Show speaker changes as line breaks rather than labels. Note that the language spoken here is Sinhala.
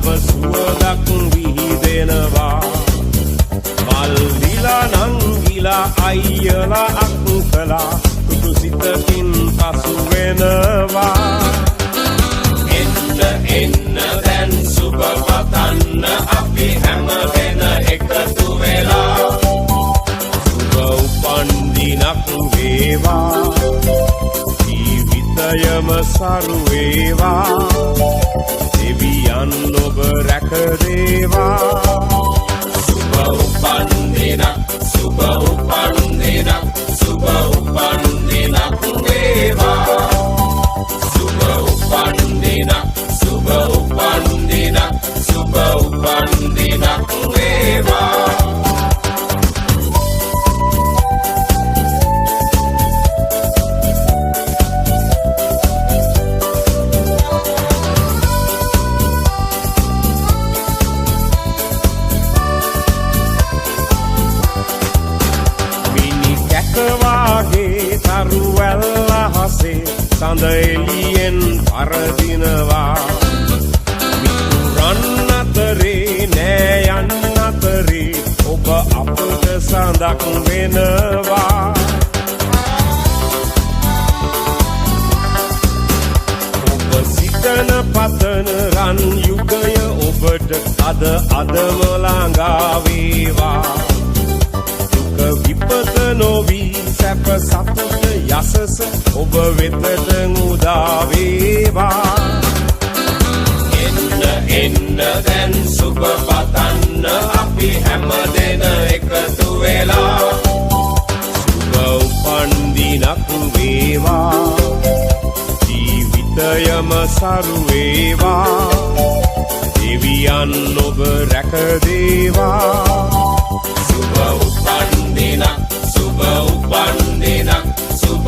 නව සුවඳක් විහිදෙනවා මල් දිලා නංගිලා අයියලා අක්කලා සුදු සිතකින් පසු වෙනවා එන්න දැන් සුබ පතන්න අපි හැම වෙන එකතු වෙලා සුබ උපන් දිනක් වේවා ජීවිතයම සරු වේවා දෙවියන් ඔබ රැක දේවා සුබ උපන් දිනක් සුබ උපන් දිනක් සුබ උපන් දිනක් වේවා සුබ උපන් දිනක් සුබ උපන් දිනක් සුබ උපන් දිනක් වේවා සඳ එළියෙන් පරදිනවා මිතුරන් අතරේ නෑ යන්න අතරේ ඔබ අපට සඳක් වෙනවා ඔබ සිතන පතන රන් යුගය ඔබට අදම ළඟා වේවා දුක විපත නොවී සැප සතුට යසස ඔබ වෙතට උදා වේවා එන්න දැන් සුබ පතන්න අපි හැම දෙන එකතු වෙලා සුබ උපන් දිනක් වේවා ජීවිතයම සරු වේවා දෙවියන් ඔබ රැක දේවා සුබ උපන් දිනක් සුබ උපන් දිනක් සුබ